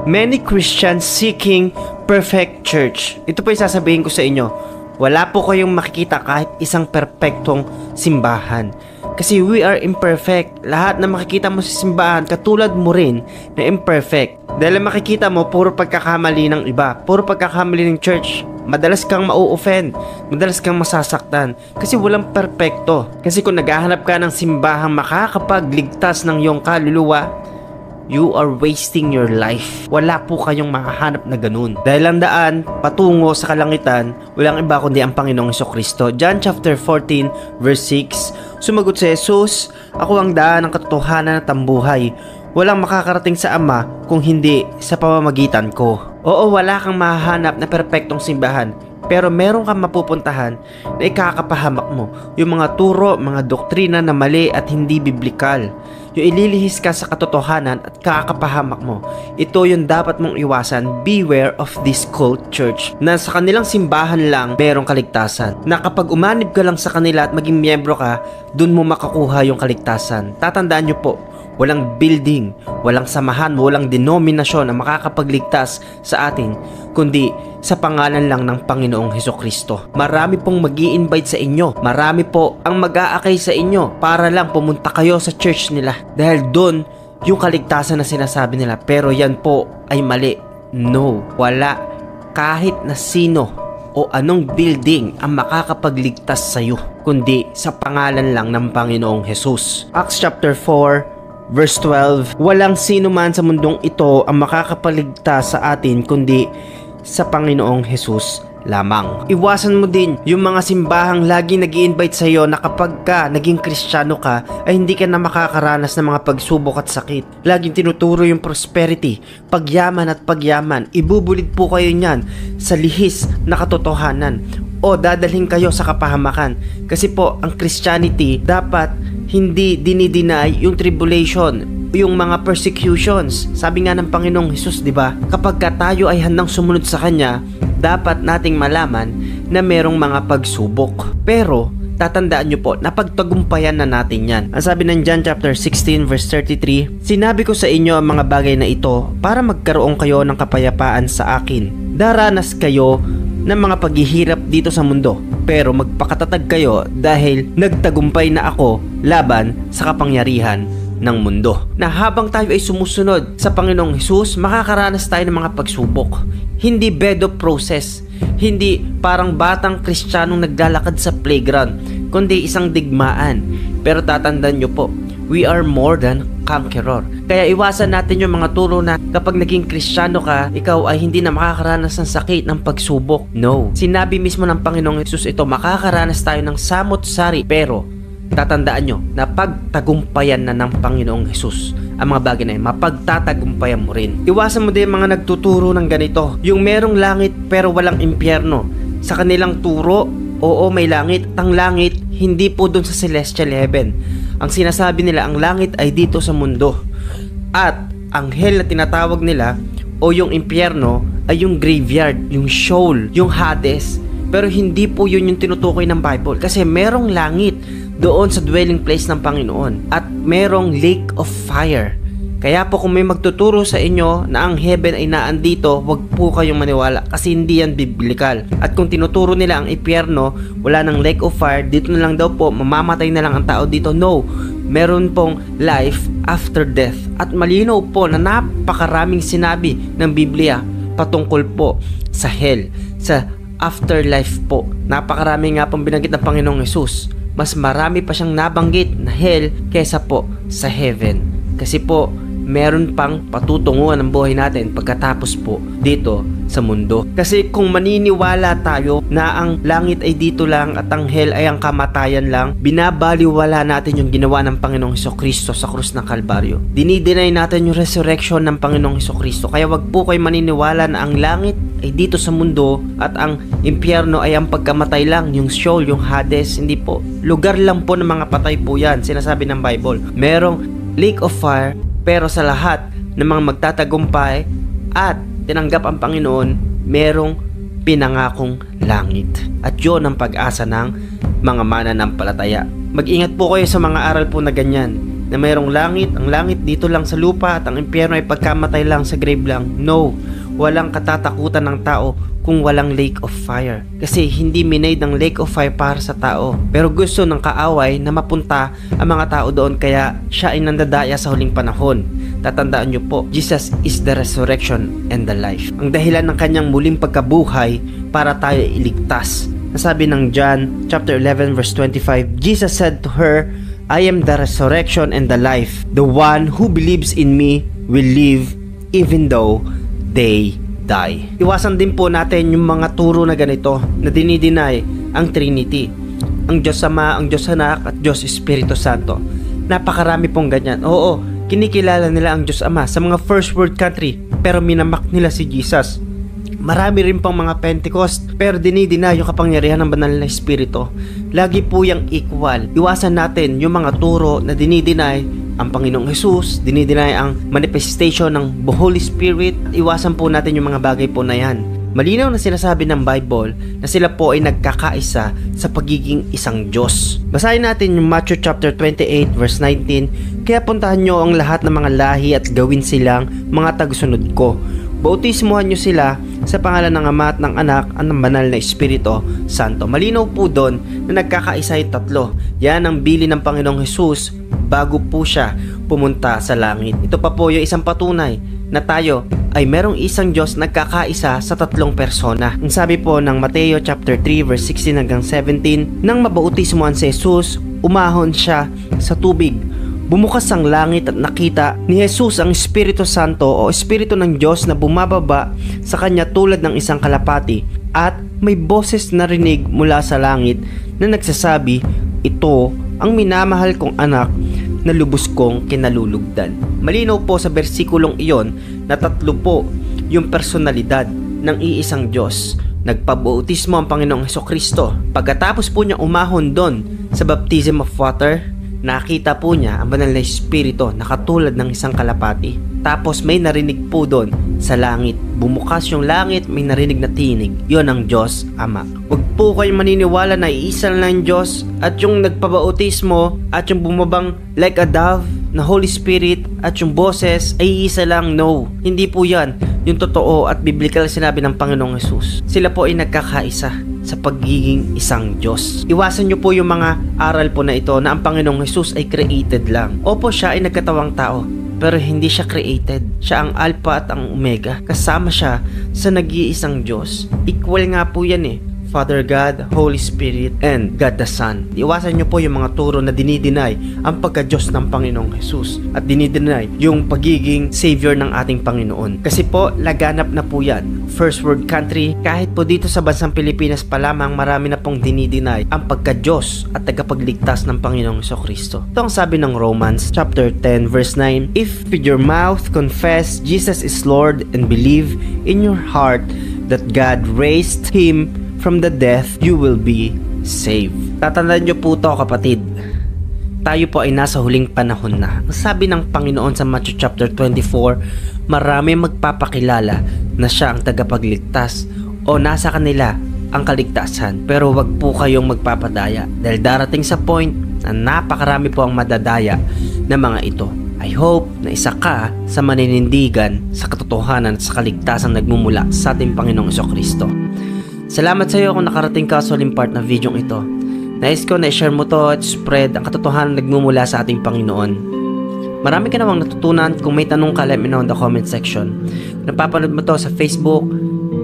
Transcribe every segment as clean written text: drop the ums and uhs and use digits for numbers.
Many Christians seeking perfect church. Ito po yung sasabihin ko sa inyo. Wala po kayong makikita kahit isang perpektong simbahan. Kasi we are imperfect. Lahat na makikita mo sa simbahan, katulad mo rin na imperfect. Dahil makikita mo, puro pagkakamali ng iba. Puro pagkakamali ng church. Madalas kang mau-offend. Madalas kang masasaktan. Kasi walang perpekto. Kasi kung naghahanap ka ng simbahang makakapagligtas ng iyong kaluluwa, you are wasting your life. Wala po kayong makahanap na ganun. Dahil ang daan patungo sa kalangitan, walang iba kundi ang Panginoong Hesukristo. John chapter 14 verse 6. Sumagot si Jesus, "Ako ang daan ng katotohanan at ang buhay. Walang makakarating sa Ama kung hindi sa pamamagitan ko." Oo, wala kang mahahanap na perpektong simbahan. Pero meron kang mapupuntahan na ikakapahamak mo yung mga turo, mga doktrina na mali at hindi biblikal. Yung ililihis ka sa katotohanan at kakapahamak mo. Ito yung dapat mong iwasan. Beware of this cult church. Na sa kanilang simbahan lang merong kaligtasan. Na kapag umanib ka lang sa kanila at maging miyembro ka, dun mo makakuha yung kaligtasan. Tatandaan nyo po, walang building, walang samahan, walang denominasyon na makakapagligtas sa atin, kundi sa pangalan lang ng Panginoong Hesukristo. Marami pong mag-i-invite sa inyo. Marami po ang mag-aakay sa inyo para lang pumunta kayo sa church nila. Dahil doon yung kaligtasan na sinasabi nila. Pero yan po ay mali. No, wala. Kahit na sino o anong building ang makakapagligtas sa iyo, kundi sa pangalan lang ng Panginoong Jesus. Acts chapter 4 verse 12, walang sino man sa mundong ito ang makakapaligtas sa atin kundi sa Panginoong Jesus lamang. Iwasan mo din yung mga simbahang lagi nag-i-invite sa iyo na kapag ka naging Kristiyano ka ay hindi ka na makakaranas ng mga pagsubok at sakit. Laging tinuturo yung prosperity, pagyaman at pagyaman. Ibubulid po kayo niyan sa lihis na katotohanan o dadalhin kayo sa kapahamakan. Kasi po ang Christianity dapat hindi dinideny yung tribulation, yung mga persecutions. Sabi nga ng Panginoong Hesus, di ba? Kapag tayo ay handang sumunod sa Kanya, dapat nating malaman na merong mga pagsubok. Pero tatandaan nyo po, napagtagumpayan na natin yan. Ang sabi ng John chapter 16 verse 33, "Sinabi ko sa inyo ang mga bagay na ito para magkaroon kayo ng kapayapaan sa akin. Daranas kayo ng mga paghihirap dito sa mundo, pero magpakatatag kayo dahil nagtagumpay na ako laban sa kapangyarihan ng mundo." Na habang tayo ay sumusunod sa Panginoong Hesus, makakaranas tayo ng mga pagsubok. Hindi bed of process, hindi parang batang Kristiyanong naglalakad sa playground, kundi isang digmaan. Pero tatandaan nyo po, we are more than conqueror. Kaya iwasan natin yung mga turo na kapag naging Kristiyano ka, ikaw ay hindi na makakaranas ng sakit ng pagsubok. No. Sinabi mismo ng Panginoong Hesus ito, makakaranas tayo ng samot-sari. Pero tatandaan nyo na pagtagumpayan na ng Panginoong Hesus ang mga bagay na yun, mapagtatagumpayan mo rin. Iwasan mo din mga nagtuturo ng ganito, yung merong langit pero walang impyerno. Sa kanilang turo, oo may langit, ang langit hindi po dun sa celestial heaven. Ang sinasabi nila, ang langit ay dito sa mundo. At ang hell na tinatawag nila o yung impyerno ay yung graveyard, yung Sheol, yung Hades. Pero hindi po yun yung tinutukoy ng Bible, kasi merong langit doon sa dwelling place ng Panginoon at merong lake of fire. Kaya po kung may magtuturo sa inyo na ang heaven ay naandito, wag po kayong maniwala kasi hindi yan biblical. At kung tinuturo nila ang impyerno, wala ng lake of fire, dito na lang daw po, mamamatay na lang ang tao dito. No, meron pong life after death. At malinaw po na napakaraming sinabi ng Biblia patungkol po sa hell, sa afterlife po. Napakarami nga pong binanggit ng Panginoong Hesus. Mas marami pa siyang nabanggit na hell kesa po sa heaven. Kasi po, meron pang patutunguhan ng buhay natin pagkatapos po dito sa mundo. Kasi kung maniniwala tayo na ang langit ay dito lang at ang hell ay ang kamatayan lang, binabaliwala natin yung ginawa ng Panginoong Hesukristo sa krus ng Kalbaryo. Dinideny natin yung resurrection ng Panginoong Hesukristo. Kaya wag po kayo maniniwala na ang langit ay dito sa mundo at ang impyerno ay ang pagkamatay lang, yung Sheol, yung Hades. Hindi po. Lugar lang po ng mga patay po yan, sinasabi ng Bible. Merong lake of fire, pero sa lahat ng mga magtatagumpay at tinanggap ang Panginoon, merong pinangakong langit. At yun ang pag-asa ng mga mananampalataya. Mag-ingat po kayo sa mga aral po na ganyan. na mayroong langit, ang langit dito lang sa lupa at ang impyerno ay pagkamatay lang sa grave lang. No, walang katatakutan ng tao kung walang lake of fire. Kasi hindi minade ng lake of fire para sa tao. Pero gusto ng kaaway na mapunta ang mga tao doon, kaya siya ay nandadaya sa huling panahon. Tatandaan nyo po, Jesus is the resurrection and the life. Ang dahilan ng kanyang muling pagkabuhay para tayo iligtas. Nasabi ng John chapter 11 verse 25, Jesus said to her, I am the resurrection and the life. The one who believes in me will live even though they die. Iwasan din po natin yung mga turo na ganito na dinideny ang Trinity. Ang Diyos Ama, ang Diyos Anak at Diyos Espiritu Santo. Napakarami pong ganyan. Oo, kinikilala nila ang Diyos Ama sa mga first world country, pero minamak nila si Jesus. Marami rin pang mga Pentecost, pero dinideny yung kapangyarihan ng banal na Espiritu. Lagi po yung equal. Iwasan natin yung mga turo na dinideny ang Panginoong Jesus, dinideny ang manifestation ng Holy Spirit. Iwasan po natin yung mga bagay po na yan. Malinaw na sinasabi ng Bible na sila po ay nagkakaisa sa pagiging isang Diyos. Basahin natin yung Matthew chapter 28 verse 19. Kaya puntahan nyo ang lahat ng mga lahi at gawin silang mga tagasunod ko. Bautismuhan nyo sila sa pangalan ng Ama at ng Anak at ng Banal na Espiritu Santo. Malinaw po doon na nagkakaisa yung tatlo. Yan ang bili ng Panginoong Jesus bago po siya pumunta sa langit. Ito pa po yung isang patunay na tayo ay merong isang Diyos nagkakaisa sa tatlong persona. Ang sabi po ng Mateo chapter 3 verse 16 hanggang 17, nang mabautismuhan si Jesus, umahon siya sa tubig. Bumukas ang langit at nakita ni Jesus ang Espiritu Santo o Espiritu ng Diyos na bumababa sa kanya tulad ng isang kalapati, at may boses na rinig mula sa langit na nagsasabi, ito ang minamahal kong anak na lubos kong kinalulugdan. Malinaw po sa bersikulong iyon na tatlo po yung personalidad ng iisang Diyos. Nagpabautismo ang Panginoong Hesukristo. Pagkatapos po niya umahon doon sa baptism of water, nakita po niya ang banal na Espiritu na katulad ng isang kalapati. Tapos may narinig po doon sa langit. Bumukas yung langit, may narinig na tinig. Yon ang Diyos Ama. Huwag po kayong maniniwala na iisa lang Diyos at yung nagpabautismo at yung bumabang like a dove na Holy Spirit at yung boses ay iisa lang. No, hindi po yan yung totoo at biblical sinabi ng Panginoong Jesus. Sila po ay nagkakaisa sa pagiging isang Diyos. Iwasan nyo po yung mga aral po na ito na ang Panginoong Jesus ay created lang. Opo, siya ay nagkatawang tao, pero hindi siya created. Siya ang Alpha at ang Omega. Kasama siya sa nag-iisang Diyos. Equal nga po yan eh. Father God, Holy Spirit, and God the Son. Iwasan nyo po yung mga turo na dinideny ang pagka-Diyos ng Panginoong Jesus at dinideny yung pagiging Savior ng ating Panginoon. Kasi po, laganap na po yan. First world country, kahit po dito sa bansang Pilipinas pa lamang, marami na pong dinideny ang pagka-Diyos at tagapagligtas ng Panginoong Hesukristo. Ito ang sabi ng Romans chapter 10 verse 9, if with your mouth confess Jesus is Lord and believe in your heart that God raised Him from the death, you will be saved. Tatandaan nyo po to, kapatid. Tayo po ay nasa huling panahon na. Ang sabi ng Panginoon sa Matthew chapter 24, marami magpapakilala na siya ang tagapagligtas o nasa kanila ang kaligtasan. Pero wag po kayong magpapadaya dahil darating sa point na napakarami po ang madadaya na mga ito. I hope na isa ka sa maninindigan sa katotohanan at sa kaligtasan nagmumula sa ating Panginoong Hesukristo. Salamat sa iyo kung nakarating ka sa huling part na video ito. Nais ko na i-share mo to at spread ang katotohanan nagmumula sa ating Panginoon. Marami ka namang natutunan. Kung may tanong ka, let me know in the comment section. Napapanood mo to sa Facebook,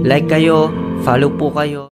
like kayo, follow po kayo.